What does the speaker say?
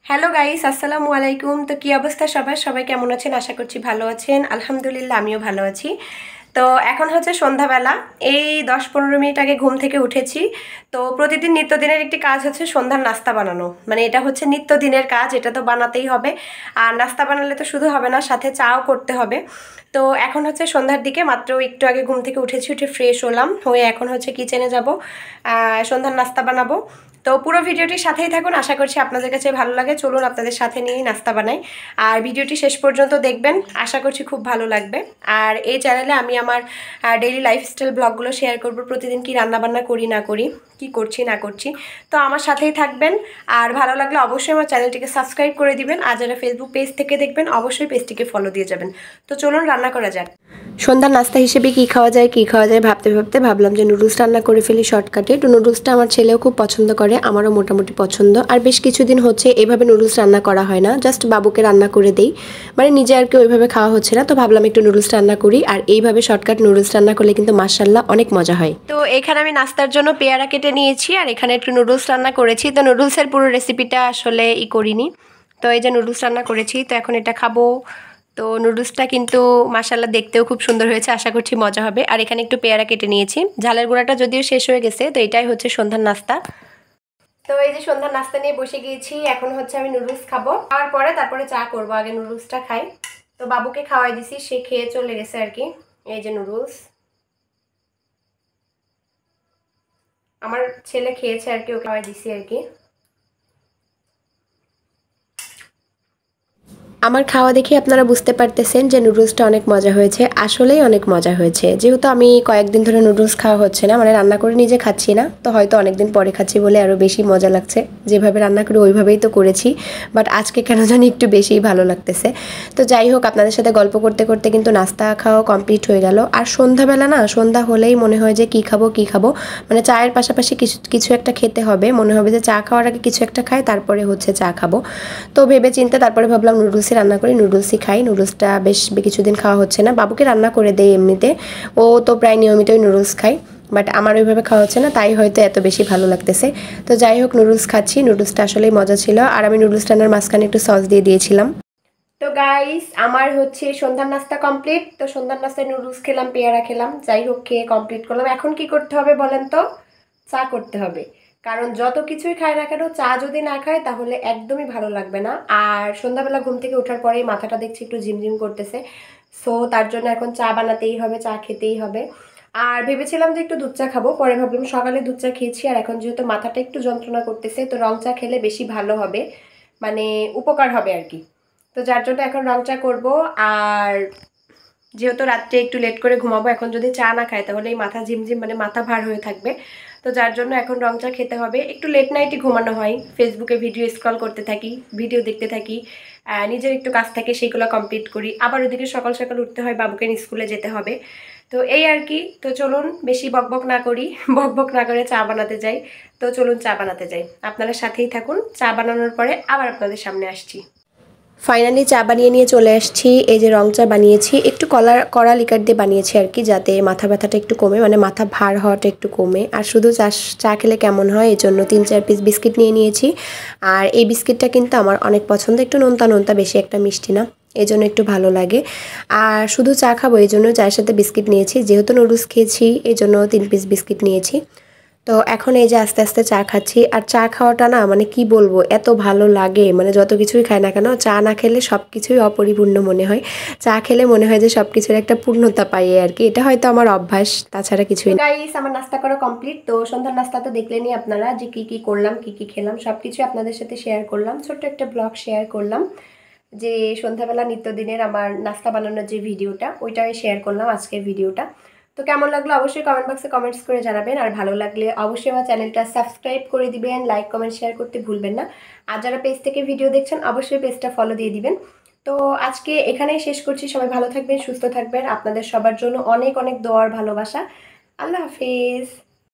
Hello guys, আসসালামু আলাইকুম। তো কি অবস্থা সবার? সবাই কেমন আছেন? আশা করছি ভালো আছেন। আলহামদুলিল্লাহ আমিও ভালো আছি। তো এখন হচ্ছে সন্ধ্যাবেলা। এই 10-15 মিনিট আগে ঘুম থেকে উঠেছি। তো প্রতিদিন নিত্যদিনের একটি কাজ হচ্ছে সন্ধ্যার নাস্তা বানানো। মানে এটা হচ্ছে নিত্যদিনের কাজ, এটা তো বানাতেই হবে। আর নাস্তা বানালে তো শুধু হবে না, সাথে চাও করতে হবে। তো এখন হচ্ছে সন্ধ্যার দিকে, মাত্র একটু আগে ঘুম থেকে উঠেছি, উঠে ফ্রেশ হলাম, হয়ে এখন হচ্ছে কিচেনে যাব, সন্ধ্যার নাস্তা বানাবো। তো পুরো ভিডিওটির সাথেই থাকুন, আশা করছি আপনাদের কাছে ভালো লাগে। চলুন আপনাদের সাথে নিয়েই নাস্তা বানাই। আর ভিডিওটি শেষ পর্যন্ত দেখবেন, আশা করছি খুব ভালো লাগবে। আর এই চ্যানেলে আমি আমার ডেইলি লাইফস্টাইল ব্লগগুলো শেয়ার করব, প্রতিদিন কি রান্নাবান্না করি না করি, কি করছি না করছি। তো আমার সাথেই থাকবেন। আর ভালো লাগলে অবশ্যই আমার চ্যানেলটিকে সাবস্ক্রাইব করে দিবেন। আর যারা ফেসবুক পেজ থেকে দেখবেন অবশ্যই পেজটিকে ফলো দিয়ে যাবেন। তো চলুন রান্না করা যাক। সন্ধ্যার নাস্তা হিসেবে কি খাওয়া যায় ভাবতে ভাবতে ভাবলাম যে নুডলস রান্না করে ফেলি শর্টকাটে। তো নুডলসটা আমার ছেলেও খুব পছন্দ করে, আমারও মোটামুটি পছন্দ। আর বেশ কিছুদিন হচ্ছে এভাবে নুডলস রান্না করা হয় না, জাস্ট বাবুকে রান্না করে দেই, মানে নিজে আর কি ওইভাবে খাওয়া হচ্ছে না। তো ভাবলাম একটু নুডলস রান্না করি। আর এইভাবে শর্টকাট নুডলস রান্না করলে কিন্তু মাশাআল্লাহ অনেক মজা হয়। তো এখানে আমি নাস্তার জন্য পেয়ারা কেটে নিয়েছি, আর এখানে একটু নুডলস রান্না করেছি। তো নুডলসের পুরো রেসিপিটা আসলে করিনি। তো এই যে নুডলস রান্না করেছি, তো এখন এটা খাবো। তো নুডলসটা কিন্তু মাশাআল্লাহ দেখতেও খুব সুন্দর হয়েছে, আশা করছি মজা হবে। আর এখানে একটু পেয়ারা কেটে নিয়েছি, ঝালের গুঁড়াটা যদিও শেষ হয়ে গেছে। তো এটাই হচ্ছে সন্ধ্যার নাস্তা। তো এই যে সন্ধ্যার নাস্তা নিয়ে বসে গিয়েছি, এখন হচ্ছে আমি নুডলস খাবো। খাওয়ার পরে তারপরে চা করবো, আগে নুডলসটা খাই। তো বাবুকে খাওয়াই দিছি, সে খেয়ে চলে গেছে আর কি। এই যে নুডলস আমার ছেলে খেয়েছে আর কি, ওকে খাওয়াই দিছি আর কি। আমার খাওয়া দেখে আপনারা বুঝতে পারতেছেন যে নুডলসটা অনেক মজা হয়েছে, আসলেই অনেক মজা হয়েছে। যেহেতু আমি কয়েকদিন ধরে নুডলস খাওয়া হচ্ছে না, মানে রান্না করে নিজে খাচ্ছি না, তো হয়তো অনেকদিন পরে খাচ্ছি বলে আরও বেশি মজা লাগছে। যেভাবে রান্না করি ওইভাবেই তো করেছি, বাট আজকে কেন জানি একটু বেশিই ভালো লাগতেছে। তো যাই হোক, আপনাদের সাথে গল্প করতে করতে কিন্তু নাস্তা খাওয়া কমপ্লিট হয়ে গেল। আর সন্ধ্যাবেলা না, সন্ধ্যা হলেই মনে হয় যে কী খাবো কী খাবো, মানে চায়ের পাশাপাশি কিছু কিছু একটা খেতে হবে। মনে হবে যে চা খাওয়ার আগে কিছু একটা খাই, তারপরে হচ্ছে চা খাবো। তো ভেবে চিন্তে তারপরে ভাবলাম নুডলসই রান্না করি, নুডলসই খাই। নুডলসটা বেশ কিছুদিন খাওয়া হচ্ছে না, বাবুকে রান্না করে দেই এমনিতে, ও তো প্রায় নিয়মিতই নুডলস খাই, বাট আমার ওইভাবে খাওয়া হচ্ছে না, তাই হয়তো এত বেশি ভালো লাগতেছে। তো যাই হোক, নুডলস খাচ্ছি, নুডলসটা আসলেই মজা ছিল। আর আমি নুডলস রান্নার মাঝখানে একটু সস দিয়ে দিয়েছিলাম। তো গাইস, আমার হচ্ছে সন্ধ্যার নাস্তা কমপ্লিট। তো সন্ধ্যার নাস্তায় নুডলস খেলাম, পেয়ারা খেলাম, যাই হোক খেয়ে কমপ্লিট করলাম। এখন কি করতে হবে বলেন তো? চা করতে হবে। কারণ যত কিছুই খায় না কেন, চা যদি না খায় তাহলে একদমই ভালো লাগবে না। আর সন্ধ্যাবেলা ঘুম থেকে ওঠার পরেই মাথাটা দেখছি একটু ঝিমঝিম করতেছে। সো তার জন্য এখন চা বানাতেই হবে, চা খেতেই হবে। আর ভেবেছিলাম যে একটু দুধ চা খাবো, পরে ভাবলাম সকালে দুধ চা খেয়েছি, আর এখন যেহেতু মাথাটা একটু যন্ত্রণা করতেছে, তো রং চা খেলে বেশি ভালো হবে, মানে উপকার হবে আর কি। তো যার জন্য এখন রং চা করবো। আর যেহেতু রাত্রে একটু লেট করে ঘুমাবো, এখন যদি চা না খাই তাহলে এই মাথা ঝিমঝিম, মানে মাথা ভার হয়ে থাকবে। তো যার জন্য এখন রং চা খেতে হবে। একটু লেট নাইটই ঘুমানো হয়, ফেসবুকে ভিডিও স্ক্রল করতে থাকি, ভিডিও দেখতে থাকি, নিজের একটু কাজ থাকে সেগুলো কমপ্লিট করি। আবার ওদিকে সকাল সকাল উঠতে হয়, বাবুকে স্কুলে যেতে হবে। তো এই আর কি। তো চলুন বেশি বকবক না করি, বকবক না করে চা বানাতে যাই। তো চলুন চা বানাতে যাই, আপনারা সাথেই থাকুন। চা বানানোর পরে আবার আপনাদের সামনে আসছি। ফাইনালি চা বানিয়ে নিয়ে চলে আসছি। এই যে রং চা বানিয়েছি, একটু কড়া লিকার দিয়ে বানিয়েছি আর কি, যাতে মাথা ব্যথাটা একটু কমে, মানে মাথা ভার হওয়াটা একটু কমে। আর শুধু চা খেলে কেমন হয়, এই জন্য 3-4 পিস বিস্কিট নিয়ে নিয়েছি। আর এই বিস্কিটটা কিন্তু আমার অনেক পছন্দ, একটু নোনতা নোনতা, বেশি একটা মিষ্টি না, এই জন্য একটু ভালো লাগে। আর শুধু চা খাবো এই জন্য চায়ের সাথে বিস্কিট নিয়েছি, যেহেতু নুডলস খেয়েছি এই জন্য 3 পিস বিস্কিট নিয়েছি। তো এখন এই যে আস্তে আস্তে চা খাচ্ছি। আর চা খাওয়াটা না, মানে কি বলবো, এত ভালো লাগে, মানে যত কিছুই খাই না কেন, চা না খেলে সব কিছুই অপরিপূর্ণ মনে হয়। চা খেলে মনে হয় যে সব কিছুর একটা পূর্ণতা পাই আর কি, এটা হয়তো আমার অভ্যাস, তাছাড়া কিছুই না। গাইস, আমার নাস্তা করা কমপ্লিট। তো সন্ধ্যার নাস্তা তো দেখলেনই আপনারা, যে কি কি করলাম, কি কি খেলাম, সব কিছু আপনাদের সাথে শেয়ার করলাম, ছোট্ট একটা ব্লগ শেয়ার করলাম। যে সন্ধ্যাবেলা নিত্যদিনের আমার নাস্তা বানানোর যে ভিডিওটা, ওইটাই শেয়ার করলাম আজকের ভিডিওটা। তো কেমন লাগলো অবশ্যই কমেন্ট বক্সে কমেন্টস করে জানাবেন। আর ভালো লাগলে অবশ্যই আমার চ্যানেলটা সাবস্ক্রাইব করে দিবেন, লাইক কমেন্ট শেয়ার করতে ভুলবেন না। আর যারা পেজ থেকে ভিডিও দেখছেন অবশ্যই পেজটা ফলো দিয়ে দিবেন। তো আজকে এখানেই শেষ করছি, সবাই ভালো থাকবেন, সুস্থ থাকবেন। আপনাদের সবার জন্য অনেক অনেক দোয়ার ভালোবাসা। আল্লাহ হাফিজ।